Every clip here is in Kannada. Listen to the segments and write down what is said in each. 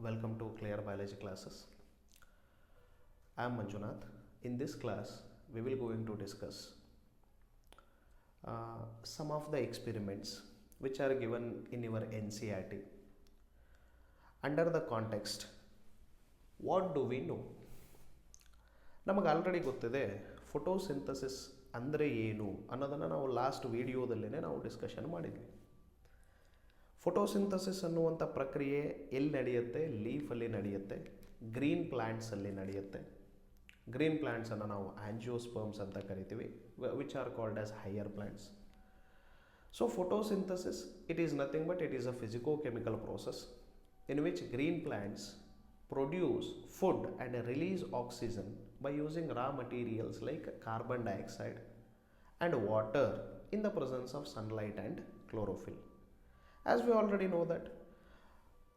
Welcome to Clear Biology classes. I am Manjunath. In this class, we will going to discuss some of the experiments which are given in your NCERT. Under the context, what do we know? ನಮಗೆ ಆಲ್ರೆಡಿ ಗೊತ್ತಿದೆ ಫೋಟೋಸಿಂಥಸಿಸ್ ಅಂದರೆ ಏನು ಅನ್ನೋದನ್ನು ನಾವು ಲಾಸ್ಟ್ ವಿಡಿಯೋದಲ್ಲೇ ನಾವು ಡಿಸ್ಕಷನ್ ಮಾಡಿದ್ವಿ. ಫೋಟೋಸಿಂಥಸಿಸ್ ಅನ್ನುವಂಥ ಪ್ರಕ್ರಿಯೆ ಎಲ್ಲಿ ನಡೆಯುತ್ತೆ? ಲೀಫಲ್ಲಿ ನಡೆಯುತ್ತೆ, ಗ್ರೀನ್ ಪ್ಲ್ಯಾಂಟ್ಸಲ್ಲಿ ನಡೆಯುತ್ತೆ. ಗ್ರೀನ್ ಪ್ಲ್ಯಾಂಟ್ಸನ್ನು ನಾವು ಆಂಜಿಯೋಸ್ಪರ್ಮ್ಸ್ ಅಂತ ಕರಿತೀವಿ, which are called as higher plants. So photosynthesis, it is nothing but it is a physico-chemical process in which green plants produce food and release oxygen by using raw materials like carbon dioxide and water in the presence of sunlight and chlorophyll. As we already know that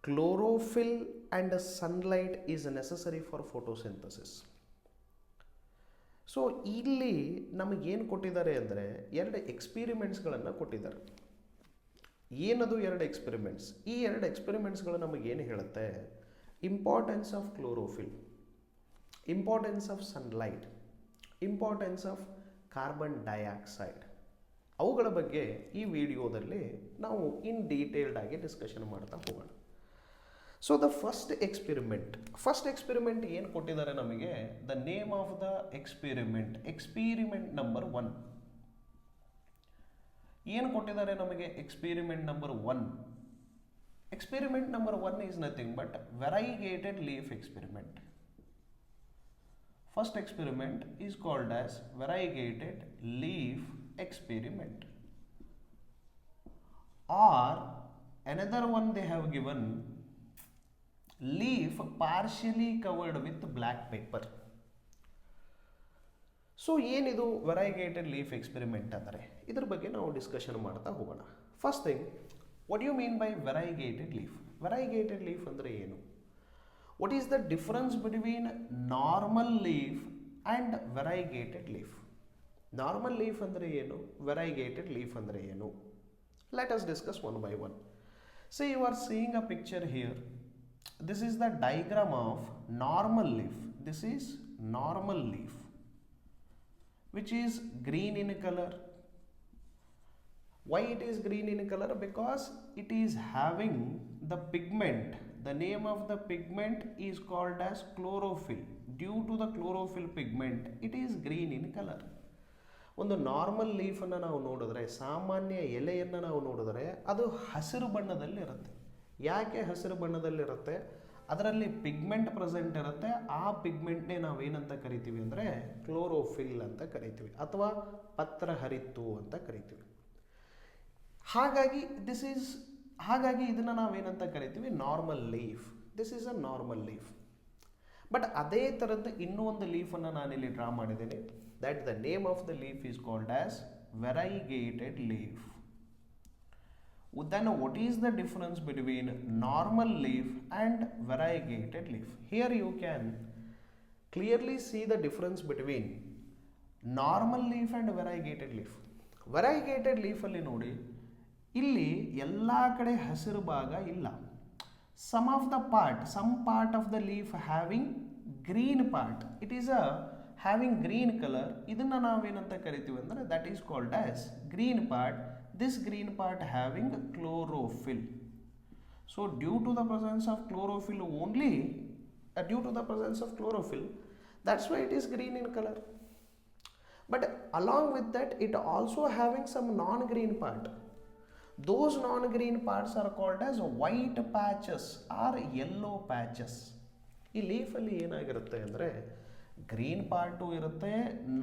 chlorophyll and sunlight is necessary for photosynthesis. So ಇಲ್ಲಿ ನಮಗೇನು ಕೊಟ್ಟಿದ್ದಾರೆ ಅಂದರೆ ಎರಡು ಎಕ್ಸ್ಪಿರಿಮೆಂಟ್ಸ್ಗಳನ್ನು ಕೊಟ್ಟಿದ್ದಾರೆ. ಏನದು ಎರಡು ಎಕ್ಸ್ಪಿರಿಮೆಂಟ್ಸ್? ಈ ಎರಡು ಎಕ್ಸ್ಪಿರಿಮೆಂಟ್ಸ್ಗಳು ನಮಗೇನು ಹೇಳುತ್ತೆ? Importance of chlorophyll, importance of sunlight, importance of carbon dioxide, ಅವುಗಳ ಬಗ್ಗೆ ಈ ವಿಡಿಯೋದಲ್ಲಿ ನಾವು ಇನ್ ಡೀಟೇಲ್ಡ್ ಆಗಿ ಡಿಸ್ಕಷನ್ ಮಾಡ್ತಾ ಹೋಗೋಣ. ಸೊ ದ ಫಸ್ಟ್ ಎಕ್ಸ್ಪಿರಿಮೆಂಟ್ ಏನು ಕೊಟ್ಟಿದ್ದಾರೆ ನಮಗೆ? The name of the experiment number 1. ಏನು ಕೊಟ್ಟಿದ್ದಾರೆ ನಮಗೆ? Experiment number 1. Experiment number 1 is nothing but variegated leaf experiment. First experiment is called as variegated leaf experiment, or another one they have given leaf partially covered with black paper. So ಏನಿದು ವೆರೈಗೇಟೆಡ್ ಲೀಫ್ ಎಕ್ಸ್ಪೆರಿಮೆಂಟ್ ಅಂದರೆ ಇದ್ರ ಬಗ್ಗೆ ನಾವು ಡಿಸ್ಕಷನ್ ಮಾಡ್ತಾ ಹೋಗೋಣ. First thing, what you mean by variegated leaf? Variegated leaf ಅಂದರೆ ಏನು? What is the difference between normal leaf and variegated leaf? Normal leaf ಅಂದರೆ ಏನು? ವೆರೈಗೇಟೆಡ್ ಲೀಫ್ ಅಂದರೆ ಏನು? Let us discuss one by one. So you are seeing a picture here. This is the diagram of normal leaf. This is normal leaf which is green in color. Why it is green in color? Because it is having the pigment. The name of the pigment is called as chlorophyll. Due to the chlorophyll pigment, it is green in color. ಒಂದು ನಾರ್ಮಲ್ ಲೀಫನ್ನು ನಾವು ನೋಡಿದ್ರೆ, ಸಾಮಾನ್ಯ ಎಲೆಯನ್ನು ನಾವು ನೋಡಿದ್ರೆ ಅದು ಹಸಿರು ಬಣ್ಣದಲ್ಲಿರುತ್ತೆ. ಯಾಕೆ ಹಸಿರು ಬಣ್ಣದಲ್ಲಿರುತ್ತೆ? ಅದರಲ್ಲಿ ಪಿಗ್ಮೆಂಟ್ ಪ್ರೆಸೆಂಟ್ ಇರುತ್ತೆ. ಆ ಪಿಗ್ಮೆಂಟ್ನೇ ನಾವೇನಂತ ಕರಿತೀವಿ ಅಂದರೆ ಕ್ಲೋರೋಫಿಲ್ ಅಂತ ಕರಿತೀವಿ, ಅಥವಾ ಪತ್ರಹರಿತ್ತು ಅಂತ ಕರಿತೀವಿ. ಹಾಗಾಗಿ ಇದನ್ನು ನಾವೇನಂತ ಕರಿತೀವಿ? Normal leaf. This is a normal leaf. But ಅದೇ ಥರದ್ದು ಇನ್ನೂ ಒಂದು ಲೀಫನ್ನು ನಾನಿಲ್ಲಿ ಡ್ರಾ ಮಾಡಿದ್ದೀನಿ. that the name of the leaf is called as variegated leaf. Then what is the difference between normal leaf and variegated leaf? Here you can clearly see the difference between normal leaf and variegated leaf. Variegated leaf ಅಲ್ಲಿ ನೋಡಿ, ಇಲ್ಲಿ ಎಲ್ಲ ಕಡೆ ಹಸಿರು ಭಾಗ ಇಲ್ಲ. some part of the leaf having green part. It is a having green color. ಇದನ್ನು ನಾವೇನಂತ ಕರಿತೀವಿ ಅಂದರೆ that is called as green part. This green part having chlorophyll. So due to the presence of chlorophyll only, that's why it is green in color. But along with that, it also having some non-green part. Those non-green parts are called as white patches or yellow patches. ಈ ಲೀಫಲ್ಲಿ ಏನಾಗಿರುತ್ತೆ ಅಂದರೆ ಗ್ರೀನ್ ಪಾರ್ಟು ಇರುತ್ತೆ,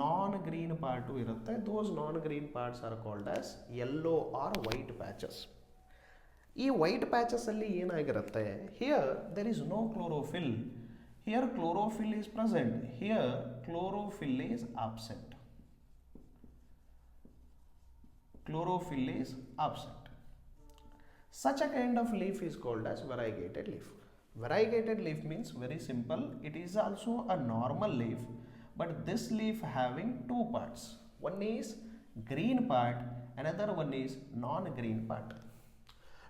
ನಾನ್ ಗ್ರೀನ್ ಪಾರ್ಟು ಇರುತ್ತೆ. Those non green parts are called as yellow or white patches. ಈ ವೈಟ್ ಪ್ಯಾಚಸ್ಸಲ್ಲಿ ಏನಾಗಿರುತ್ತೆ? Here there is no chlorophyll. Here chlorophyll is present, here chlorophyll is absent. Chlorophyll is absent. Such a kind of leaf is called as variegated leaf. Variegated leaf means very simple. It is also a normal leaf, but this leaf having two parts. One is green part, another one is non-green part.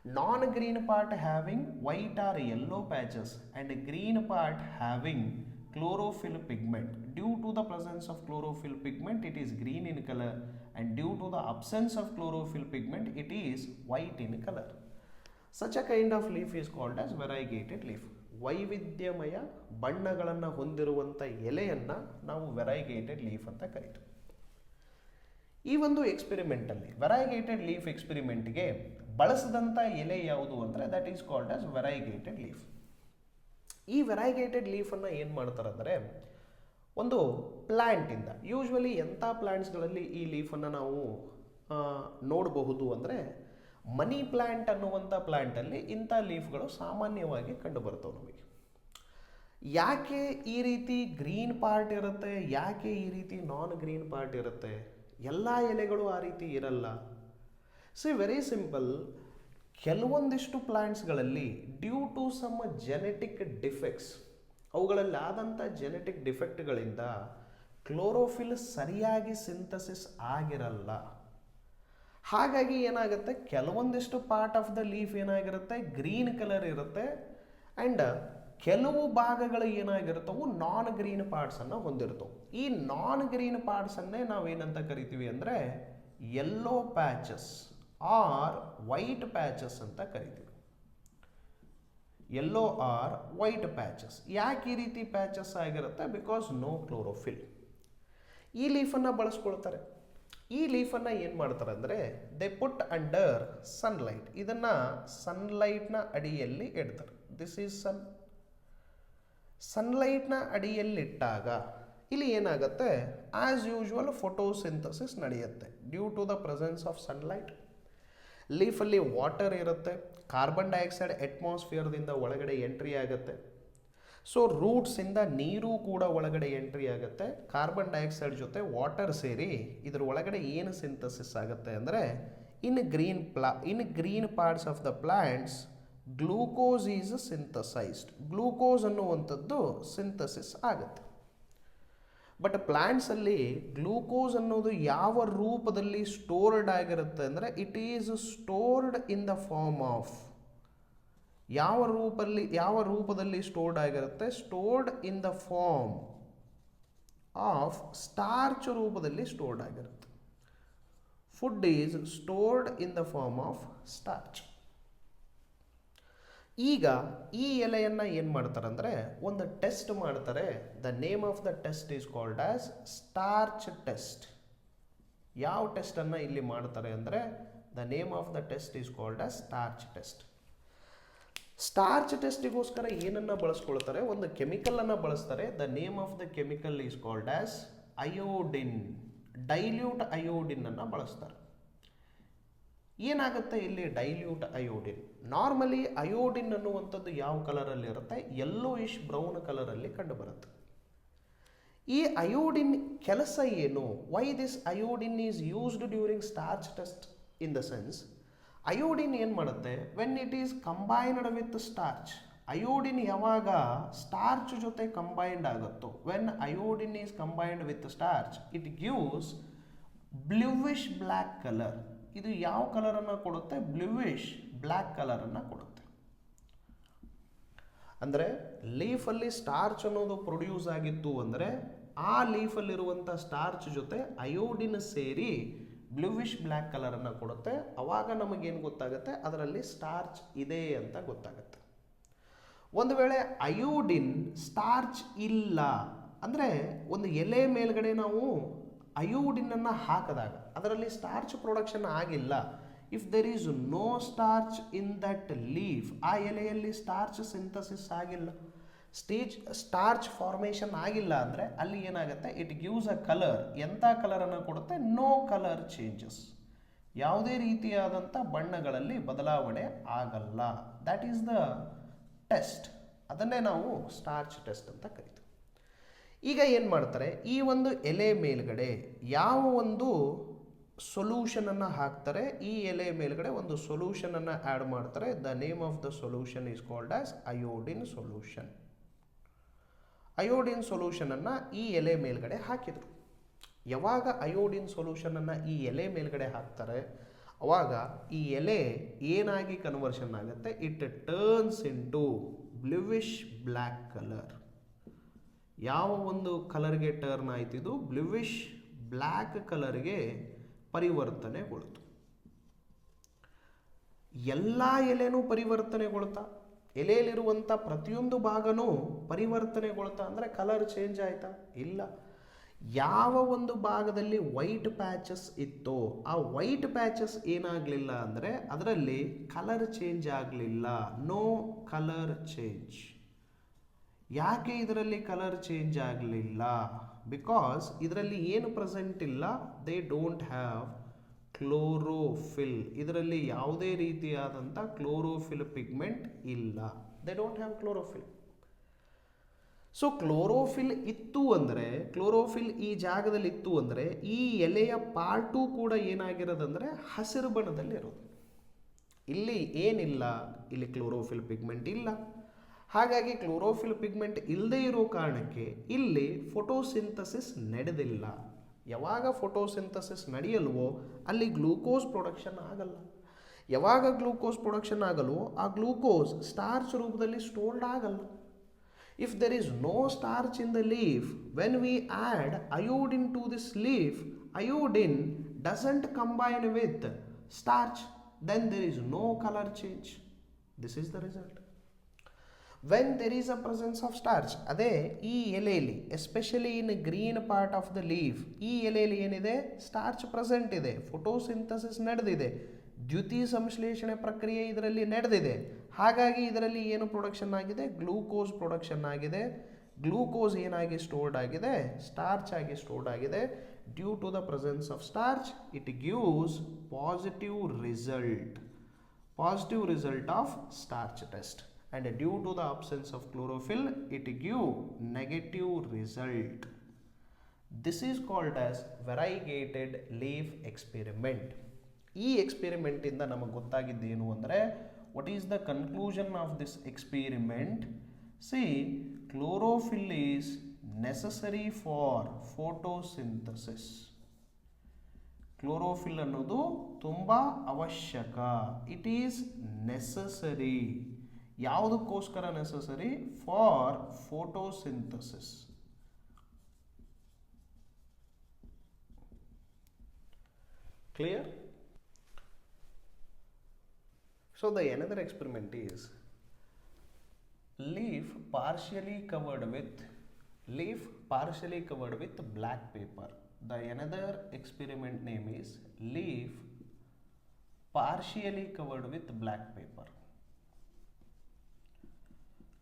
Non-green part having white or yellow patches and green part having chlorophyll pigment. Due to the presence of chlorophyll pigment, it is green in color, and due to the absence of chlorophyll pigment, it is white in color. Such a kind of leaf is called as variegated leaf. ವೈವಿಧ್ಯಮಯ ಬಣ್ಣಗಳನ್ನು ಹೊಂದಿರುವಂಥ ಎಲೆಯನ್ನು ನಾವು ವೆರೈಗೇಟೆಡ್ ಲೀಫ್ ಅಂತ ಕರಿತೀವಿ. ಈ ಒಂದು ಎಕ್ಸ್ಪೆರಿಮೆಂಟಲ್ಲಿ ವೆರೈಗೇಟೆಡ್ ಲೀಫ್ ಎಕ್ಸ್ಪೆರಿಮೆಂಟ್ಗೆ ಬಳಸಿದಂಥ ಎಲೆ ಯಾವುದು ಅಂದರೆ that is called as variegated leaf. ಈ ವೆರೈಗೇಟೆಡ್ ಲೀಫನ್ನು ಏನು ಮಾಡ್ತಾರೆ ಅಂದರೆ ಒಂದು ಪ್ಲ್ಯಾಂಟಿಂದ, ಯೂಶ್ವಲಿ ಎಂಥ ಪ್ಲ್ಯಾಂಟ್ಸ್ಗಳಲ್ಲಿ ಈ ಲೀಫನ್ನು ನಾವು ನೋಡಬಹುದು ಅಂದರೆ ಮನಿ ಪ್ಲ್ಯಾಂಟ್ ಅನ್ನುವಂಥ ಪ್ಲ್ಯಾಂಟಲ್ಲಿ ಇಂಥ ಲೀಫ್ಗಳು ಸಾಮಾನ್ಯವಾಗಿ ಕಂಡುಬರ್ತವೆ ನಮಗೆ. ಯಾಕೆ ಈ ರೀತಿ ಗ್ರೀನ್ ಪಾರ್ಟ್ ಇರುತ್ತೆ, ಯಾಕೆ ಈ ರೀತಿ ನಾನ್ ಗ್ರೀನ್ ಪಾರ್ಟ್ ಇರುತ್ತೆ? ಎಲ್ಲ ಎಲೆಗಳು ಆ ರೀತಿ ಇರಲ್ಲ. Very simple. ಕೆಲವೊಂದಿಷ್ಟು ಪ್ಲ್ಯಾಂಟ್ಸ್ಗಳಲ್ಲಿ due to some genetic defects, ಅವುಗಳಲ್ಲಿ ಆದಂಥ ಜೆನೆಟಿಕ್ ಡಿಫೆಕ್ಟ್ಗಳಿಂದ ಕ್ಲೋರೋಫಿಲ್ ಸರಿಯಾಗಿ ಸಿಂಥಸಿಸ್ ಆಗಿರಲ್ಲ. ಹಾಗಾಗಿ ಏನಾಗುತ್ತೆ, ಕೆಲವೊಂದಿಷ್ಟು ಪಾರ್ಟ್ ಆಫ್ ದ ಲೀಫ್ ಏನಾಗಿರುತ್ತೆ, ಗ್ರೀನ್ ಕಲರ್ ಇರುತ್ತೆ, ಆ್ಯಂಡ್ ಕೆಲವು ಭಾಗಗಳು ಏನಾಗಿರ್ತವೆ, ನಾನ್ ಗ್ರೀನ್ ಪಾರ್ಟ್ಸನ್ನು ಹೊಂದಿರ್ತವೆ. ಈ ನಾನ್ ಗ್ರೀನ್ ಪಾರ್ಟ್ಸನ್ನೇ ನಾವೇನಂತ ಕರಿತೀವಿ ಅಂದರೆ yellow patches or white patches ಅಂತ ಕರಿತೀವಿ. Yellow or white patches. ಯಾಕೆ ಈ ರೀತಿ ಪ್ಯಾಚಸ್ ಆಗಿರುತ್ತೆ? Because no chlorophyll. ಈ ಲೀಫನ್ನು ಬಳಸ್ಕೊಳ್ತಾರೆ. ಈ ಲೀಫನ್ನು ಏನು ಮಾಡ್ತಾರೆ ಅಂದರೆ ದೇ ಪುಟ್ ಅಂಡರ್ ಸನ್ಲೈಟ್. ಇದನ್ನು ಸನ್ಲೈಟ್ನ ಅಡಿಯಲ್ಲಿ ಇಡ್ತಾರೆ. ದಿಸ್ ಈಸ್ ಸನ್ಲೈಟ್ನ ಅಡಿಯಲ್ಲಿಟ್ಟಾಗ ಇಲ್ಲಿ ಏನಾಗುತ್ತೆ, ಆ್ಯಸ್ ಯೂಶ್ವಲ್ ಫೋಟೋಸಿಂಥಸಿಸ್ ನಡೆಯುತ್ತೆ. Due to the presence of sunlight ಲೀಫಲ್ಲಿ ವಾಟರ್ ಇರುತ್ತೆ, ಕಾರ್ಬನ್ ಡೈಆಕ್ಸೈಡ್ ಅಟ್ಮಾಸ್ಫಿಯರ್ದಿಂದ ಒಳಗಡೆ ಎಂಟ್ರಿ ಆಗುತ್ತೆ. ಸೊ ರೂಟ್ಸಿಂದ ನೀರು ಕೂಡ ಒಳಗಡೆ ಎಂಟ್ರಿ ಆಗುತ್ತೆ. ಕಾರ್ಬನ್ ಡೈಆಕ್ಸೈಡ್ ಜೊತೆ ವಾಟರ್ ಸೇರಿ ಇದರ ಒಳಗಡೆ ಏನು ಸಿಂಥಸಿಸ್ ಆಗುತ್ತೆ ಅಂದರೆ in green parts of the plants glucose is synthesised. Glucose ಅನ್ನುವಂಥದ್ದು ಸಿಂಥಸಿಸ್ ಆಗುತ್ತೆ. ಬಟ್ ಪ್ಲ್ಯಾಂಟ್ಸಲ್ಲಿ ಗ್ಲೂಕೋಸ್ ಅನ್ನೋದು ಯಾವ ರೂಪದಲ್ಲಿ ಸ್ಟೋರ್ಡ್ ಆಗಿರುತ್ತೆ ಅಂದರೆ it is stored in the form of, ಯಾವ ರೂಪದಲ್ಲಿ ಸ್ಟೋರ್ಡ್ ಆಗಿರುತ್ತೆ, stored in the form of starch ರೂಪದಲ್ಲಿ ಸ್ಟೋರ್ಡ್ ಆಗಿರುತ್ತೆ. Food is stored in the form of starch. ಈಗ ಈ ಎಲೆಯನ್ನು ಏನು ಮಾಡ್ತಾರೆ ಅಂದರೆ ಒಂದು ಟೆಸ್ಟ್ ಮಾಡ್ತಾರೆ. The name of the test is called as starch test. ಯಾವ ಟೆಸ್ಟನ್ನು ಇಲ್ಲಿ ಮಾಡ್ತಾರೆ ಅಂದರೆ the name of the test is called as starch test. Starch ಟೆಸ್ಟಿಗೋಸ್ಕರ ಏನನ್ನು ಬಳಸ್ಕೊಳ್ತಾರೆ, ಒಂದು ಕೆಮಿಕಲನ್ನು ಬಳಸ್ತಾರೆ. The name of the chemical is called as iodine. Dilute ಅಯೋಡಿನನ್ನು ಬಳಸ್ತಾರೆ. ಏನಾಗುತ್ತೆ ಇಲ್ಲಿ ಡೈಲ್ಯೂಟ್ ಅಯೋಡಿನ್? ನಾರ್ಮಲಿ ಅಯೋಡಿನ್ ಅನ್ನುವಂಥದ್ದು ಯಾವ ಕಲರಲ್ಲಿ ಇರುತ್ತೆ, ಯೆಲ್ಲೋಯಿಶ್ ಬ್ರೌನ್ ಕಲರಲ್ಲಿ ಕಂಡುಬರುತ್ತೆ. ಈ ಅಯೋಡಿನ್ ಕೆಲಸ ಏನು? Why this iodine is used during starch test? In the sense iodine ಏನು ಮಾಡುತ್ತೆ, when it is combined with starch, iodine ಯಾವಾಗ ಸ್ಟಾರ್ಚ್ ಜೊತೆ ಕಂಬೈನ್ಡ್ ಆಗುತ್ತೋ, when iodine is combined with starch it gives bluish black colour. ಇದು ಯಾವ ಕಲರನ್ನು ಕೊಡುತ್ತೆ? ಬ್ಲೂವಿಶ್ ಬ್ಲ್ಯಾಕ್ ಕಲರನ್ನು ಕೊಡುತ್ತೆ. ಅಂದರೆ ಲೀಫಲ್ಲಿ ಸ್ಟಾರ್ಚ್ ಅನ್ನೋದು ಪ್ರೊಡ್ಯೂಸ್ ಆಗಿತ್ತು ಅಂದರೆ ಆ ಲೀಫಲ್ಲಿರುವಂಥ ಸ್ಟಾರ್ಚ್ ಜೊತೆ ಅಯೋಡಿನ್ ಸೇರಿ ಬ್ಲೂವಿಶ್ ಬ್ಲ್ಯಾಕ್ ಕಲರನ್ನು ಕೊಡುತ್ತೆ. ಆವಾಗ ನಮಗೇನು ಗೊತ್ತಾಗುತ್ತೆ, ಅದರಲ್ಲಿ ಸ್ಟಾರ್ಚ್ ಇದೆ ಅಂತ ಗೊತ್ತಾಗುತ್ತೆ. ಒಂದು ವೇಳೆ ಅಯೋಡಿನ್ ಸ್ಟಾರ್ಚ್ ಇಲ್ಲ ಅಂದರೆ ಒಂದು ಎಲೆ ಮೇಲ್ಗಡೆ ನಾವು ಅಯೋಡಿನನ್ನು ಹಾಕಿದಾಗ ಅದರಲ್ಲಿ ಸ್ಟಾರ್ಚ್ ಪ್ರೊಡಕ್ಷನ್ ಆಗಿಲ್ಲ. If there is no starch in that leaf, ಆ ಎಲೆಯಲ್ಲಿ ಸ್ಟಾರ್ಚ್ ಸಿಂಥಸಿಸ್ ಆಗಿಲ್ಲ, ಸ್ಟಾರ್ಚ್ ಫಾರ್ಮೇಷನ್ ಆಗಿಲ್ಲ ಅಂದರೆ ಅಲ್ಲಿ ಏನಾಗುತ್ತೆ, ಇಟ್ ಗಿವ್ಸ್ ಅ ಕಲರ್. ಎಂಥ ಕಲರನ್ನು ಕೊಡುತ್ತೆ? No colour changes. ಯಾವುದೇ ರೀತಿಯಾದಂಥ ಬಣ್ಣಗಳಲ್ಲಿ ಬದಲಾವಣೆ ಆಗಲ್ಲ. That is the test. ಅದನ್ನೇ ನಾವು ಸ್ಟಾರ್ಚ್ ಟೆಸ್ಟ್ ಅಂತ ಕರಿತೀವಿ. ಈಗ ಏನು ಮಾಡ್ತಾರೆ, ಈ ಒಂದು ಎಲೆ ಮೇಲ್ಗಡೆ ಯಾವ ಒಂದು ಸೊಲ್ಯೂಷನನ್ನು ಹಾಕ್ತಾರೆ, ಈ ಎಲೆ ಮೇಲ್ಗಡೆ ಒಂದು ಸೊಲ್ಯೂಷನನ್ನು ಆ್ಯಡ್ ಮಾಡ್ತಾರೆ. The name of the solution is called as iodine solution. Iodine ಸೊಲ್ಯೂಷನನ್ನು ಈ ಎಲೆ ಮೇಲ್ಗಡೆ ಹಾಕಿದರು. ಯಾವಾಗ ಅಯೋಡಿನ್ ಸೊಲ್ಯೂಷನನ್ನು ಈ ಎಲೆ ಮೇಲ್ಗಡೆ ಹಾಕ್ತಾರೆ ಅವಾಗ ಈ ಎಲೆ ಏನಾಗಿ ಕನ್ವರ್ಷನ್ ಆಗುತ್ತೆ, it turns into bluish black colour. ಯಾವ ಒಂದು ಕಲರ್ಗೆ ಟರ್ನ್ ಆಯ್ತು, ಇದು ಬ್ಲೂವಿಶ್ ಬ್ಲ್ಯಾಕ್ ಕಲರ್ಗೆ ಪರಿವರ್ತನೆಗೊಳ್ತು. ಎಲ್ಲ ಎಲೆನೂ ಪರಿವರ್ತನೆಗೊಳ್ತಾ, ಎಲೆಯಲ್ಲಿರುವಂಥ ಪ್ರತಿಯೊಂದು ಭಾಗನೂ ಪರಿವರ್ತನೆಗೊಳ್ತಾ ಅಂದರೆ ಕಲರ್ ಚೇಂಜ್ ಆಯ್ತಾ? ಇಲ್ಲ. ಯಾವ ಒಂದು ಭಾಗದಲ್ಲಿ ವೈಟ್ ಪ್ಯಾಚಸ್ ಇತ್ತೋ ಆ ವೈಟ್ ಪ್ಯಾಚಸ್ ಏನಾಗಲಿಲ್ಲ ಅಂದರೆ ಅದರಲ್ಲಿ ಕಲರ್ ಚೇಂಜ್ ಆಗಲಿಲ್ಲ. No colour change. ಯಾಕೆ ಇದರಲ್ಲಿ ಕಲರ್ ಚೇಂಜ್ ಆಗಲಿಲ್ಲ? ಬಿಕಾಸ್ ಇದರಲ್ಲಿ ಏನು ಪ್ರೆಸೆಂಟ್ ಇಲ್ಲ, ದೇ ಡೋಂಟ್ ಹ್ಯಾವ್ ಕ್ಲೋರೋಫಿಲ್. ಇದರಲ್ಲಿ ಯಾವುದೇ ರೀತಿಯಾದಂಥ ಕ್ಲೋರೋಫಿಲ್ ಪಿಗ್ಮೆಂಟ್ ಇಲ್ಲ. They don't have chlorophyll. So chlorophyll ಇತ್ತು ಅಂದರೆ, ಕ್ಲೋರೋಫಿಲ್ ಈ ಜಾಗದಲ್ಲಿ ಇತ್ತು ಅಂದರೆ ಈ ಎಲೆಯ ಪಾರ್ಟು ಕೂಡ ಏನಾಗಿರೋದಂದರೆ ಹಸಿರು ಬಣ್ಣದಲ್ಲಿ ಇರೋದು. ಇಲ್ಲಿ ಏನಿಲ್ಲ, ಇಲ್ಲಿ ಕ್ಲೋರೋಫಿಲ್ ಪಿಗ್ಮೆಂಟ್ ಇಲ್ಲ. ಹಾಗಾಗಿ ಕ್ಲೋರೋಫಿಲ್ ಪಿಗ್ಮೆಂಟ್ ಇಲ್ಲದೆ ಇರೋ ಕಾರಣಕ್ಕೆ ಇಲ್ಲಿ ಫೋಟೋಸಿಂಥಸಿಸ್ ನಡೆದಿಲ್ಲ. ಯಾವಾಗ ಫೋಟೋಸಿಂಥಸಿಸ್ ನಡೆಯಲ್ವೋ ಅಲ್ಲಿ ಗ್ಲೂಕೋಸ್ ಪ್ರೊಡಕ್ಷನ್ ಆಗಲ್ಲ. ಯಾವಾಗ ಗ್ಲೂಕೋಸ್ ಪ್ರೊಡಕ್ಷನ್ ಆಗಲ್ವೋ ಆ ಗ್ಲೂಕೋಸ್ ಸ್ಟಾರ್ಚ್ ರೂಪದಲ್ಲಿ ಸ್ಟೋರ್ಡ್ ಆಗಲ್ಲ. If there is no starch in the leaf, when we add iodine to this leaf, iodine doesn't combine with starch, then there is no color change. This is the result. When there is a presence of starch, ಅದೇ ಈ ಎಲೆಯಲ್ಲಿ especially in green part of the leaf, ಈ ಎಲೆಯಲ್ಲಿ ಏನಿದೆ, ಸ್ಟಾರ್ಚ್ ಪ್ರೆಸೆಂಟ್ ಇದೆ, ಫೋಟೋಸಿಂಥಸಿಸ್ ನಡೆದಿದೆ, ದ್ಯುತಿ ಸಂಶ್ಲೇಷಣೆ ಪ್ರಕ್ರಿಯೆ ಇದರಲ್ಲಿ ನಡೆದಿದೆ. ಹಾಗಾಗಿ ಇದರಲ್ಲಿ ಏನು ಪ್ರೊಡಕ್ಷನ್ ಆಗಿದೆ, ಗ್ಲೂಕೋಸ್ ಪ್ರೊಡಕ್ಷನ್ ಆಗಿದೆ. ಗ್ಲೂಕೋಸ್ ಏನಾಗಿ ಸ್ಟೋರ್ಡ್ ಆಗಿದೆ, ಸ್ಟಾರ್ಚ್ ಆಗಿ ಸ್ಟೋರ್ಡ್ ಆಗಿದೆ. Due to the presence of starch it gives positive result of starch test, and due to the absence of chlorophyll it give negative result. This is called as variegated leaf experiment. ಈ ಎಕ್ಸ್ಪೆರಿಮೆಂಟ್ ಇಂದ ನಮಗೆ ಗೊತ್ತಾಗಿದ್ದೇನು ಅಂದರೆ, what is the conclusion of this experiment? See, chlorophyll is necessary for photosynthesis. Chlorophyll ಅನ್ನೋದು ತುಂಬ ಅವಶ್ಯಕ. It is necessary. ಯಾವುದಕ್ಕೋಸ್ಕರ necessary? For photosynthesis. Clear? So the another experiment is leaf partially covered with black paper. The another experiment name is leaf partially covered with black paper.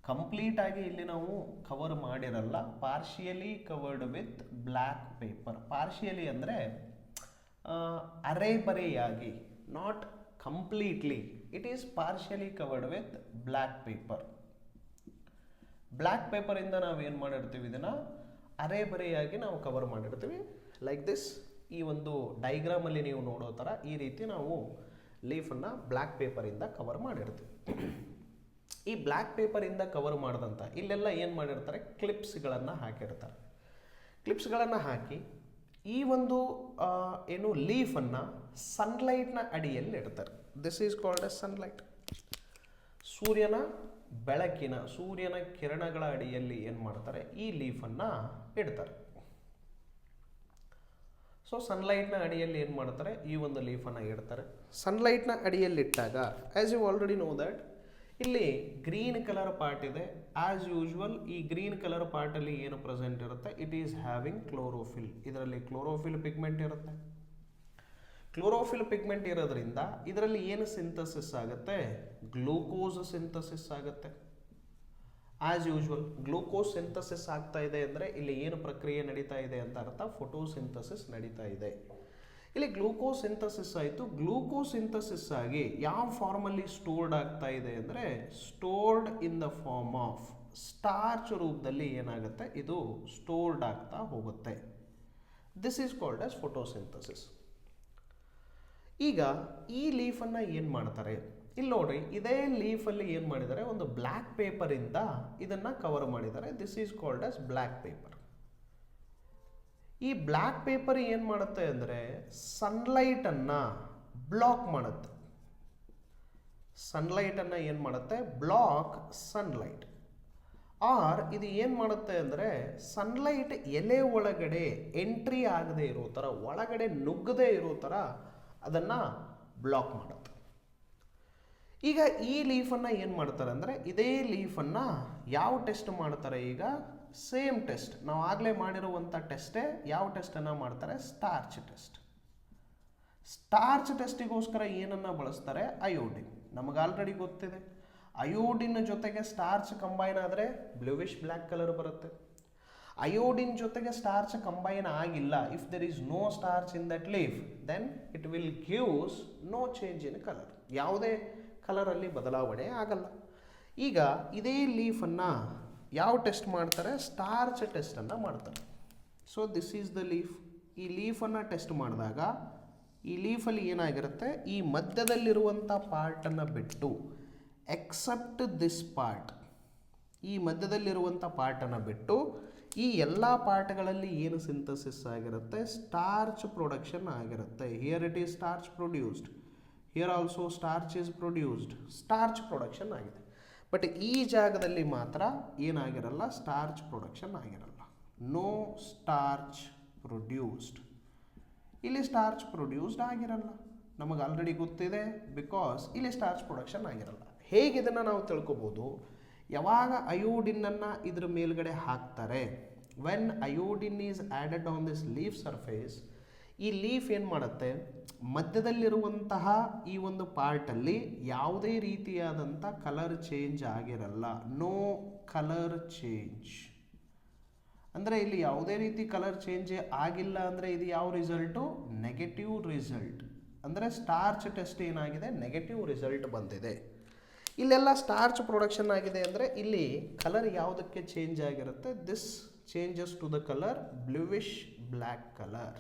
Complete ಆಗಿ ಇಲ್ಲಿ ನಾವು ಕವರ್ ಮಾಡಿರಲ್ಲ, partially covered with black paper. Partially ಅಂದರೆ ಅರೆಬರೆಯಾಗಿ, not completely. It is partially covered with black paper. Black ಪೇಪರಿಂದ ನಾವು ಏನು ಮಾಡಿರ್ತೀವಿ, ಇದನ್ನು ಅರೆಬರೆಯಾಗಿ ನಾವು ಕವರ್ ಮಾಡಿರ್ತೀವಿ. Like this. ಈ ಒಂದು ಡೈಗ್ರಾಮಲ್ಲಿ ನೀವು ನೋಡೋ ಥರ ಈ ರೀತಿ ನಾವು ಲೀಫನ್ನು ಬ್ಲ್ಯಾಕ್ ಪೇಪರಿಂದ ಕವರ್ ಮಾಡಿರ್ತೀವಿ. ಈ ಬ್ಲ್ಯಾಕ್ ಪೇಪರಿಂದ ಕವರ್ ಮಾಡಿದಂಥ ಇಲ್ಲೆಲ್ಲ ಏನು ಮಾಡಿರ್ತಾರೆ, ಕ್ಲಿಪ್ಸ್ಗಳನ್ನು ಹಾಕಿರ್ತಾರೆ. ಕ್ಲಿಪ್ಸ್ಗಳನ್ನು ಹಾಕಿ ಈ ಒಂದು ಏನು ಲೀಫನ್ನು ಸನ್ಲೈಟ್ನ ಅಡಿಯಲ್ಲಿ ಇಡ್ತಾರೆ. This is called as sunlight. ಸೂರ್ಯನ ಕಿರಣಗಳ ಅಡಿಯಲ್ಲಿ ಏನು ಮಾಡ್ತಾರೆ, ಈ ಲೀಫನ್ನು ಇಡ್ತಾರೆ. ಸೊ ಸನ್ಲೈಟ್ನ ಅಡಿಯಲ್ಲಿ ಏನು ಮಾಡ್ತಾರೆ, ಈ ಒಂದು ಲೀಫನ್ನು ಇಡ್ತಾರೆ. ಸನ್ಲೈಟ್ನ ಅಡಿಯಲ್ಲಿಟ್ಟಾಗ as you already know that ಇಲ್ಲಿ ಗ್ರೀನ್ ಕಲರ್ ಪಾರ್ಟ್ ಇದೆ. ಆ್ಯಸ್ ಯೂಶ್ವಲ್ ಈ ಗ್ರೀನ್ ಕಲರ್ ಪಾರ್ಟಲ್ಲಿ ಏನು ಪ್ರೆಸೆಂಟ್ ಇರುತ್ತೆ, ಇಟ್ ಈಸ್ ಹ್ಯಾವಿಂಗ್ ಕ್ಲೋರೋಫಿಲ್. ಇದರಲ್ಲಿ ಕ್ಲೋರೋಫಿಲ್ ಪಿಗ್ಮೆಂಟ್ ಇರುತ್ತೆ. ಕ್ಲೋರೋಫಿಲ್ ಪಿಗ್ಮೆಂಟ್ ಇರೋದ್ರಿಂದ ಇದರಲ್ಲಿ ಏನು ಸಿಂಥಸಿಸ್ ಆಗುತ್ತೆ, ಗ್ಲೂಕೋಸ್ ಸಿಂಥಸಿಸ್ ಆಗುತ್ತೆ. ಆ್ಯಸ್ ಯೂಶ್ವಲ್ ಗ್ಲೂಕೋಸ್ ಸಿಂಥಸಿಸ್ ಆಗ್ತಾ ಇದೆ ಅಂದರೆ ಇಲ್ಲಿ ಏನು ಪ್ರಕ್ರಿಯೆ ನಡೀತಾ ಇದೆ ಅಂತ ಅರ್ಥ, ಫೋಟೋಸಿಂಥಸಿಸ್ ನಡೀತಾ ಇದೆ. ಇಲ್ಲಿ ಗ್ಲೂಕೋಸ್ ಸಿಂಥಸಿಸ್ ಆಯಿತು. ಗ್ಲೂಕೋಸ್ ಸಿಂಥಸಿಸ್ ಆಗಿ ಯಾವ ಫಾರ್ಮಲ್ಲಿ ಸ್ಟೋರ್ಡ್ ಆಗ್ತಾ ಇದೆ ಅಂದರೆ, stored in the form of starch ರೂಪದಲ್ಲಿ ಏನಾಗುತ್ತೆ, ಇದು ಸ್ಟೋರ್ಡ್ ಆಗ್ತಾ ಹೋಗುತ್ತೆ. This is called as photosynthesis. ಈಗ ಈ ಲೀಫನ್ನು ಏನು ಮಾಡ್ತಾರೆ, ಇಲ್ಲಿ ನೋಡ್ರಿ, ಇದೇ ಲೀಫಲ್ಲಿ ಏನು ಮಾಡಿದ್ದಾರೆ, ಒಂದು ಬ್ಲ್ಯಾಕ್ ಪೇಪರಿಂದ ಇದನ್ನು ಕವರ್ ಮಾಡಿದ್ದಾರೆ. This is called as black paper. ಈ ಬ್ಲ್ಯಾಕ್ ಪೇಪರ್ ಏನು ಮಾಡುತ್ತೆ ಅಂದರೆ, ಸನ್ಲೈಟನ್ನು ಬ್ಲಾಕ್ ಮಾಡುತ್ತೆ. ಸನ್ಲೈಟನ್ನು ಏನು ಮಾಡುತ್ತೆ? Block sunlight. ಆರ್ ಇದು ಏನು ಮಾಡುತ್ತೆ ಅಂದರೆ ಸನ್ಲೈಟ್ ಎಲೆ ಒಳಗಡೆ ಎಂಟ್ರಿ ಆಗದೆ ಇರೋ ಥರ, ಒಳಗಡೆ ನುಗ್ಗದೇ ಇರೋ ಥರ ಅದನ್ನು ಬ್ಲಾಕ್ ಮಾಡುತ್ತೆ. ಈಗ ಈ ಲೀಫನ್ನು ಏನು ಮಾಡ್ತಾರೆ ಅಂದರೆ ಇದೇ ಲೀಫನ್ನು ಯಾವ ಟೆಸ್ಟ್ ಮಾಡ್ತಾರೆ? ಈಗ ಸೇಮ್ ಟೆಸ್ಟ್ ನಾವು ಆಗಲೇ ಮಾಡಿರುವಂಥ ಟೆಸ್ಟೇ. ಯಾವ ಟೆಸ್ಟನ್ನು ಮಾಡ್ತಾರೆ? Starch test. ಸ್ಟಾರ್ಚ್ ಟೆಸ್ಟಿಗೋಸ್ಕರ ಏನನ್ನು ಬಳಸ್ತಾರೆ? ಅಯೋಡಿನ್. ನಮಗೆ ಆಲ್ರೆಡಿ ಗೊತ್ತಿದೆ, ಅಯೋಡಿನ್ ಜೊತೆಗೆ ಸ್ಟಾರ್ಚ್ ಕಂಬೈನ್ ಆದರೆ ಬ್ಲೂವಿಶ್ ಬ್ಲ್ಯಾಕ್ ಕಲರ್ ಬರುತ್ತೆ. ಅಯೋಡಿನ್ ಜೊತೆಗೆ ಸ್ಟಾರ್ಚ್ ಕಂಬೈನ್ ಆಗಿಲ್ಲ, if there is no starch in that leaf, then it will gives no change in colour. ಯಾವುದೇ ಕಲರಲ್ಲಿ ಬದಲಾವಣೆ ಆಗಲ್ಲ. ಈಗ ಇದೇ ಲೀಫನ್ನು ಯಾವ ಟೆಸ್ಟ್ ಮಾಡ್ತಾರೆ? ಸ್ಟಾರ್ಚ್ ಟೆಸ್ಟನ್ನು ಮಾಡ್ತಾರೆ. So this is the leaf. ಈ ಲೀಫನ್ನು ಟೆಸ್ಟ್ ಮಾಡಿದಾಗ ಈ ಲೀಫಲ್ಲಿ ಏನಾಗಿರುತ್ತೆ? ಈ ಮಧ್ಯದಲ್ಲಿರುವಂಥ ಪಾರ್ಟನ್ನು ಬಿಟ್ಟು ಎಕ್ಸೆಪ್ಟ್ ದಿಸ್ ಪಾರ್ಟ್, ಈ ಮಧ್ಯದಲ್ಲಿರುವಂಥ ಪಾರ್ಟನ್ನು ಬಿಟ್ಟು ಈ ಎಲ್ಲ ಪಾರ್ಟ್ಗಳಲ್ಲಿ ಏನು ಸಿಂಥಸಿಸ್ ಆಗಿರುತ್ತೆ? ಸ್ಟಾರ್ಚ್ ಪ್ರೊಡಕ್ಷನ್ ಆಗಿರುತ್ತೆ. Here it is starch produced, here also starch is produced. Starch production ಆಗಿದೆ. ಬಟ್ ಈ ಜಾಗದಲ್ಲಿ ಮಾತ್ರ ಏನಾಗಿರಲ್ಲ? ಸ್ಟಾರ್ಚ್ ಪ್ರೊಡಕ್ಷನ್ ಆಗಿರಲ್ಲ. No starch produced. ಇಲ್ಲಿ ಸ್ಟಾರ್ಚ್ ಪ್ರೊಡ್ಯೂಸ್ಡ್ ಆಗಿರಲ್ಲ. ನಮಗೆ ಆಲ್ರೆಡಿ ಗೊತ್ತಿದೆ, ಬಿಕಾಸ್ ಇಲ್ಲಿ ಸ್ಟಾರ್ಚ್ ಪ್ರೊಡಕ್ಷನ್ ಆಗಿರಲ್ಲ. ಹೇಗೆ ಇದನ್ನು ನಾವು ತಿಳ್ಕೊಬೋದು? ಯಾವಾಗ ಅಯೋಡಿನನ್ನು ಇದ್ರ ಮೇಲ್ಗಡೆ ಹಾಕ್ತಾರೆ, when iodine is added on this leaf surface, ಈ ಲೀಫ್ ಏನು ಮಾಡುತ್ತೆ? ಮಧ್ಯದಲ್ಲಿರುವಂತಹ ಈ ಒಂದು ಪಾರ್ಟಲ್ಲಿ ಯಾವುದೇ ರೀತಿಯಾದಂಥ ಕಲರ್ ಚೇಂಜ್ ಆಗಿರಲ್ಲ. ನೋ ಕಲರ್ ಚೇಂಜ್ ಅಂದರೆ ಇಲ್ಲಿ ಯಾವುದೇ ರೀತಿ ಕಲರ್ ಚೇಂಜ್ ಆಗಿಲ್ಲ ಅಂದರೆ ಇದು ಯಾವ ರಿಸಲ್ಟು? Negative result. ಅಂದರೆ ಸ್ಟಾರ್ಚ್ ಟೆಸ್ಟ್ ಏನಾಗಿದೆ? ನೆಗೆಟಿವ್ ರಿಸಲ್ಟ್ ಬಂದಿದೆ. ಇಲ್ಲೆಲ್ಲ ಸ್ಟಾರ್ಚ್ ಪ್ರೊಡಕ್ಷನ್ ಆಗಿದೆ ಅಂದರೆ ಇಲ್ಲಿ ಕಲರ್ ಯಾವುದಕ್ಕೆ ಚೇಂಜ್ ಆಗಿರುತ್ತೆ? This changes to the colour bluish black colour.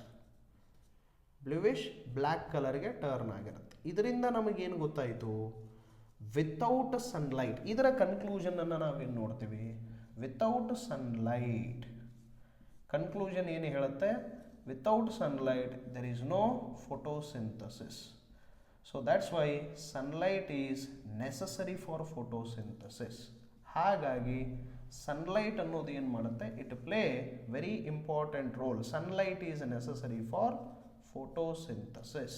Bluish black ಕಲರ್ಗೆ ಟರ್ನ್ ಆಗಿರುತ್ತೆ. ಇದರಿಂದ ನಮಗೇನು ಗೊತ್ತಾಯಿತು? ವಿತೌಟ್ ಸನ್ಲೈಟ್, ಇದರ ಕನ್ಕ್ಲೂಷನನ್ನು ನಾವೇನು ನೋಡ್ತೀವಿ? ವಿತೌಟ್ ಸನ್ಲೈಟ್ ಕನ್ಕ್ಲೂಷನ್ ಏನು ಹೇಳುತ್ತೆ? Without sunlight there is no photosynthesis. So that's why sunlight is necessary for photosynthesis. ಹಾಗಾಗಿ ಸನ್ಲೈಟ್ ಅನ್ನೋದು ಏನು ಮಾಡುತ್ತೆ? It play very important role. Sunlight is necessary for photosynthesis.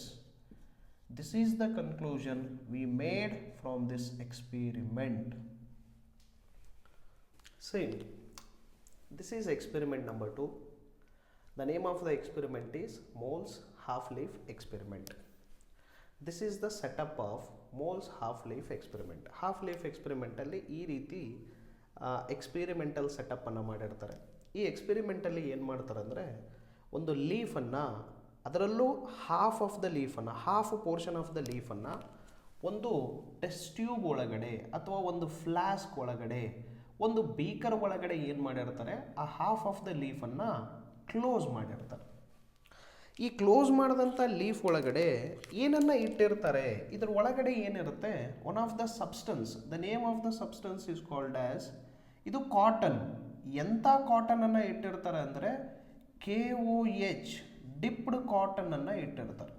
This is the conclusion we made from this experiment. See, this is experiment number 2. The name of the experiment is Moll's half-leaf experiment. This is the setup of Moll's half-leaf experiment. Half-leaf experiment ಅಲ್ಲಿ ಈ ರೀತಿ ಎಕ್ಸ್ಪೆರಿಮೆಂಟಲ್ ಸೆಟಪ್ ಅನ್ನು ಮಾಡಿರ್ತಾರೆ. ಈ ಎಕ್ಸ್ಪೆರಿಮೆಂಟಲ್ಲಿ ಏನು ಮಾಡ್ತಾರೆ ಅಂದರೆ ಒಂದು ಲೀಫನ್ನು, ಅದರಲ್ಲೂ ಹಾಫ್ ಆಫ್ ದ ಲೀಫನ್ನು, ಹಾಫ್ ಪೋರ್ಷನ್ ಆಫ್ ದ ಲೀಫನ್ನು ಒಂದು ಟೆಸ್ಟ್ ಟ್ಯೂಬ್ ಒಳಗಡೆ ಅಥವಾ ಒಂದು ಫ್ಲಾಸ್ಕ್ ಒಳಗಡೆ, ಒಂದು ಬೀಕರ್ ಒಳಗಡೆ ಏನು ಮಾಡಿರ್ತಾರೆ? ಆ ಹಾಫ್ ಆಫ್ ದ ಲೀಫನ್ನು ಕ್ಲೋಸ್ ಮಾಡಿರ್ತಾರೆ. ಈ ಕ್ಲೋಸ್ ಮಾಡಿದಂಥ ಲೀಫ್ ಒಳಗಡೆ ಏನನ್ನು ಇಟ್ಟಿರ್ತಾರೆ? ಇದರ ಒಳಗಡೆ ಏನಿರುತ್ತೆ? One of the substance, the name of the substance is called as, ಇದು ಕಾಟನ್. ಎಂಥ ಕಾಟನನ್ನು ಇಟ್ಟಿರ್ತಾರೆ ಅಂದರೆ KOH ಡಿಪ್ಡ್ ಕಾಟನನ್ನು ಇಟ್ಟಿರ್ತಾರೆ.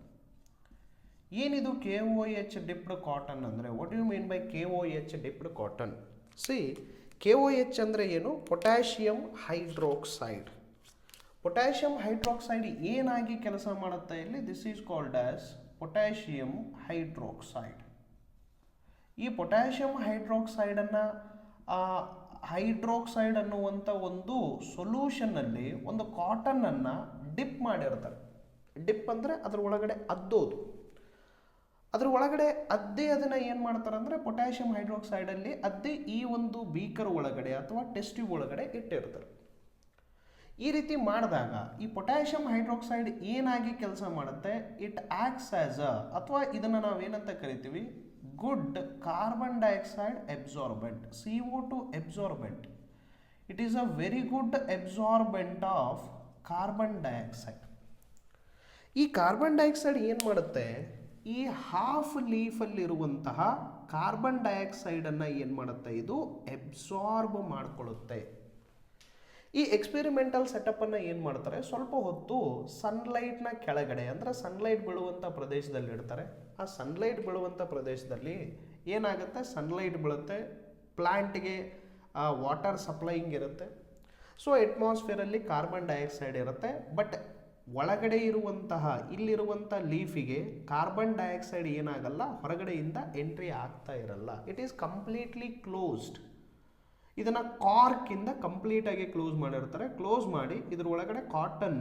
ಏನಿದು KOH ಡಿಪ್ಡ್ ಕಾಟನ್ ಅಂದರೆ? What you mean by KOH dipped cotton? See, KOH ಅಂದರೆ ಏನು? Potassium hydroxide. ಪೊಟ್ಯಾಷಿಯಂ ಹೈಡ್ರೋಕ್ಸೈಡ್ ಏನಾಗಿ ಕೆಲಸ ಮಾಡುತ್ತೆ ಇಲ್ಲಿ? This is called as potassium hydroxide. ಈ ಪೊಟ್ಯಾಷಿಯಂ ಹೈಡ್ರೋಕ್ಸೈಡನ್ನು ಹೈಡ್ರೋಕ್ಸೈಡ್ ಅನ್ನುವಂಥ ಒಂದು ಸೊಲ್ಯೂಷನ್ನಲ್ಲಿ ಒಂದು ಕಾಟನನ್ನು ಡಿಪ್ ಮಾಡಿರ್ತಾರೆ. ಡಿಪ್ ಅಂದರೆ ಅದರ ಒಳಗಡೆ ಅದ್ದೋದು. ಅದರ ಒಳಗಡೆ ಅದ್ದೇ ಅದನ್ನು ಏನು ಮಾಡ್ತಾರೆ ಅಂದರೆ ಪೊಟ್ಯಾಷಿಯಂ ಹೈಡ್ರೋಕ್ಸೈಡಲ್ಲಿ ಅದ್ದೇ ಈ ಒಂದು ಬೀಕರ್ ಒಳಗಡೆ ಅಥವಾ ಟೆಸ್ಟ್ ಟ್ಯೂಬ್ ಒಳಗಡೆ ಇಟ್ಟಿರ್ತಾರೆ. ಈ ರೀತಿ ಮಾಡಿದಾಗ ಈ ಪೊಟ್ಯಾಷಿಯಂ ಹೈಡ್ರೋಕ್ಸೈಡ್ ಏನಾಗಿ ಕೆಲಸ ಮಾಡುತ್ತೆ? ಇಟ್ ಆಕ್ಟ್ಸ್ ಆಸ್ ಅ, ಅಥವಾ ಇದನ್ನು ನಾವೇನಂತ ಕರಿತೀವಿ? Good carbon dioxide absorbent, CO2 absorbent. It is a very good absorbent of carbon dioxide. ಈ ಕಾರ್ಬನ್ ಡೈಆಕ್ಸೈಡ್ ಏನು ಮಾಡುತ್ತೆ? ಈ ಹಾಫ್ ಲೀಫಲ್ಲಿರುವಂತಹ ಕಾರ್ಬನ್ ಡೈಆಕ್ಸೈಡನ್ನು ಏನು ಮಾಡುತ್ತೆ? ಇದು ಅಬ್ಸಾರ್ಬ್ ಮಾಡಿಕೊಳ್ಳುತ್ತೆ. ಈ ಎಕ್ಸ್ಪೆರಿಮೆಂಟಲ್ ಸೆಟಪ್ಪನ್ನು ಏನು ಮಾಡ್ತಾರೆ? ಸ್ವಲ್ಪ ಹೊತ್ತು ಸನ್ಲೈಟ್ನ ಕೆಳಗಡೆ, ಅಂದರೆ ಸನ್ಲೈಟ್ ಬೀಳುವಂಥ ಪ್ರದೇಶದಲ್ಲಿ ಇಡ್ತಾರೆ. ಆ ಸನ್ಲೈಟ್ ಬೀಳುವಂಥ ಪ್ರದೇಶದಲ್ಲಿ ಏನಾಗುತ್ತೆ, ಸನ್ಲೈಟ್ ಬೀಳುತ್ತೆ, ಪ್ಲ್ಯಾಂಟ್ಗೆ ವಾಟರ್ ಸಪ್ಲೈಯಿಂಗ್ ಇರುತ್ತೆ. ಸೊ ಅಟ್ಮಾಸ್ಫಿಯರಲ್ಲಿ ಕಾರ್ಬನ್ ಡೈಆಕ್ಸೈಡ್ ಇರುತ್ತೆ, ಬಟ್ ಒಳಗಡೆ ಇರುವಂತಹ ಇಲ್ಲಿರುವಂಥ ಲೀಫಿಗೆ ಕಾರ್ಬನ್ ಡೈಆಕ್ಸೈಡ್ ಏನಾಗಲ್ಲ, ಹೊರಗಡೆಯಿಂದ ಎಂಟ್ರಿ ಆಗ್ತಾ ಇರಲ್ಲ. It is completely closed. ಇದನ್ನು ಕಾರ್ಕಿಂದ ಕಂಪ್ಲೀಟಾಗಿ ಕ್ಲೋಸ್ ಮಾಡಿರ್ತಾರೆ. ಕ್ಲೋಸ್ ಮಾಡಿ ಇದ್ರ ಒಳಗಡೆ ಕಾಟನ್,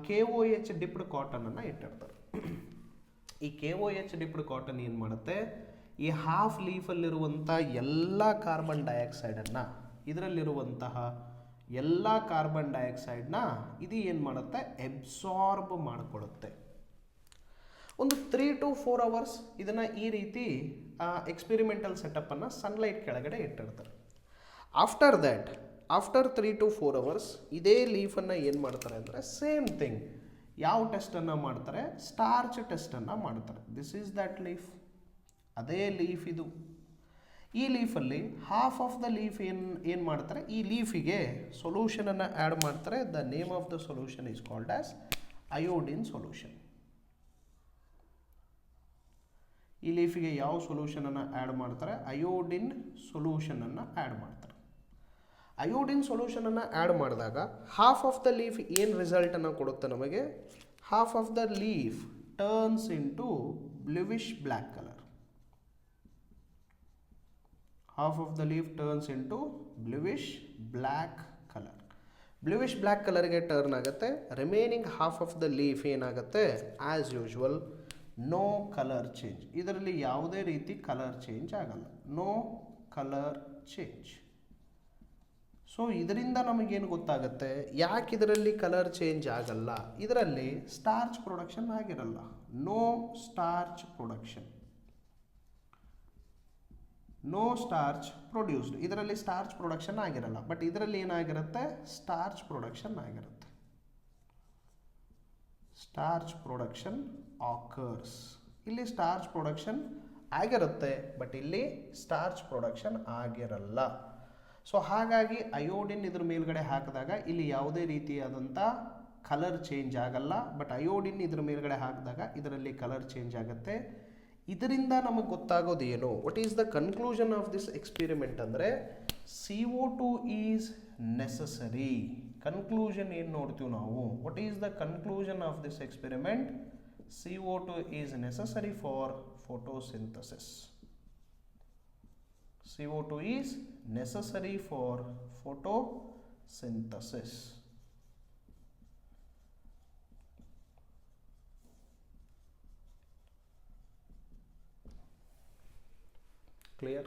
KOH ಡಿಪ್ಡ್ ಕಾಟನನ್ನು ಇಟ್ಟಿರ್ತಾರೆ. ಈ KOH ಡಿಪ್ಡ್ ಕಾಟನ್ ಏನು ಮಾಡುತ್ತೆ, ಈ ಹಾಫ್ ಲೀಫಲ್ಲಿರುವಂಥ ಎಲ್ಲ ಕಾರ್ಬನ್ ಡೈಆಕ್ಸೈಡನ್ನು, ಇದರಲ್ಲಿರುವಂತಹ ಎಲ್ಲ ಕಾರ್ಬನ್ ಡೈಆಕ್ಸೈಡ್ನ ಇದು ಏನು ಮಾಡುತ್ತೆ, ಎಬ್ಸಾರ್ಬ್ ಮಾಡಿಕೊಳ್ಳುತ್ತೆ. ಒಂದು 3 to 4 hours ಇದನ್ನು ಈ ರೀತಿ ಎಕ್ಸ್ಪೆರಿಮೆಂಟಲ್ ಸೆಟಪ್ಪನ್ನು ಸನ್ಲೈಟ್ ಕೆಳಗಡೆ ಇಟ್ಟಿರ್ತಾರೆ. ಆಫ್ಟರ್ 3 to 4 hours ಇದೇ ಲೀಫನ್ನು ಏನು ಮಾಡ್ತಾರೆ ಅಂದರೆ ಸೇಮ್ ಥಿಂಗ್. ಯಾವ ಟೆಸ್ಟನ್ನು ಮಾಡ್ತಾರೆ, ಸ್ಟಾರ್ಚ್ ಟೆಸ್ಟನ್ನು ಮಾಡ್ತಾರೆ. ದಿಸ್ ಈಸ್ ದಟ್ ಲೀಫ್, ಅದೇ ಲೀಫ್ ಇದು. ಈ ಲೀಫಲ್ಲಿ ಹಾಫ್ ಆಫ್ ದ ಲೀಫ್ ಏನು ಮಾಡ್ತಾರೆ, ಈ ಲೀಫಿಗೆ ಸೊಲ್ಯೂಷನನ್ನು ಆ್ಯಡ್ ಮಾಡ್ತಾರೆ. The name of the solution is called as iodine solution. ಈ ಲೀಫಿಗೆ ಯಾವ ಸೊಲ್ಯೂಷನನ್ನು ಆ್ಯಡ್ ಮಾಡ್ತಾರೆ, ಅಯೋಡಿನ್ ಸೊಲ್ಯೂಷನನ್ನು ಆ್ಯಡ್ ಮಾಡ್ತಾರೆ. ಅಯೋಡಿನ್ ಸೊಲ್ಯೂಷನನ್ನು ಆ್ಯಡ್ ಮಾಡಿದಾಗ ಹಾಫ್ ಆಫ್ ದ ಲೀಫ್ ಏನು ರಿಸಲ್ಟನ್ನು ಕೊಡುತ್ತೆ ನಮಗೆ, half of the leaf turns into bluish black colour. Half of the leaf turns into bluish black color. Bluish black color ಗೆ ಟರ್ನ್ ಆಗುತ್ತೆ. Remaining half of the leaf ಏನಾಗುತ್ತೆ, as usual no colour change. ಇದರಲ್ಲಿ ಯಾವುದೇ ರೀತಿ ಕಲರ್ ಚೇಂಜ್ ಆಗಲ್ಲ, ನೋ ಕಲರ್ ಚೇಂಜ್. ಸೊ ಇದರಿಂದ ನಮಗೇನು ಗೊತ್ತಾಗುತ್ತೆ, ಯಾಕೆ ಇದರಲ್ಲಿ ಕಲರ್ ಚೇಂಜ್ ಆಗಲ್ಲ, ಇದರಲ್ಲಿ ಸ್ಟಾರ್ಚ್ ಪ್ರೊಡಕ್ಷನ್ ಆಗಿರಲ್ಲ. No starch production, no starch produced. ಇದರಲ್ಲಿ ಸ್ಟಾರ್ಚ್ ಪ್ರೊಡಕ್ಷನ್ ಆಗಿರಲ್ಲ, ಬಟ್ ಇದರಲ್ಲಿ ಏನಾಗಿರುತ್ತೆ, ಸ್ಟಾರ್ಚ್ ಪ್ರೊಡಕ್ಷನ್ ಆಗಿರುತ್ತೆ. Starch production occurs. ಇಲ್ಲಿ ಸ್ಟಾರ್ಚ್ ಪ್ರೊಡಕ್ಷನ್ ಆಗಿರುತ್ತೆ, ಬಟ್ ಇಲ್ಲಿ ಸ್ಟಾರ್ಚ್ ಪ್ರೊಡಕ್ಷನ್ ಆಗಿರಲ್ಲ. ಸೊ ಹಾಗಾಗಿ ಅಯೋಡಿನ್ ಇದ್ರ ಮೇಲ್ಗಡೆ ಹಾಕಿದಾಗ ಇಲ್ಲಿ ಯಾವುದೇ ರೀತಿಯಾದಂಥ ಕಲರ್ ಚೇಂಜ್ ಆಗಲ್ಲ, ಬಟ್ ಅಯೋಡಿನ್ ಇದ್ರ ಮೇಲ್ಗಡೆ ಹಾಕಿದಾಗ ಇದರಲ್ಲಿ ಕಲರ್ ಚೇಂಜ್ ಆಗುತ್ತೆ. ಇದರಿಂದ ನಮಗೆ ಗೊತ್ತಾಗೋದು ಏನು, what is the conclusion of this experiment ಅಂದರೆ CO2 ಈಸ್ ನೆಸಸರಿ. ಕನ್ಕ್ಲೂಷನ್ ಏನು ನೋಡ್ತೀವಿ ನಾವು, what is the conclusion of this experiment, CO2 is necessary for photosynthesis. CO2 is necessary for photosynthesis. Clear?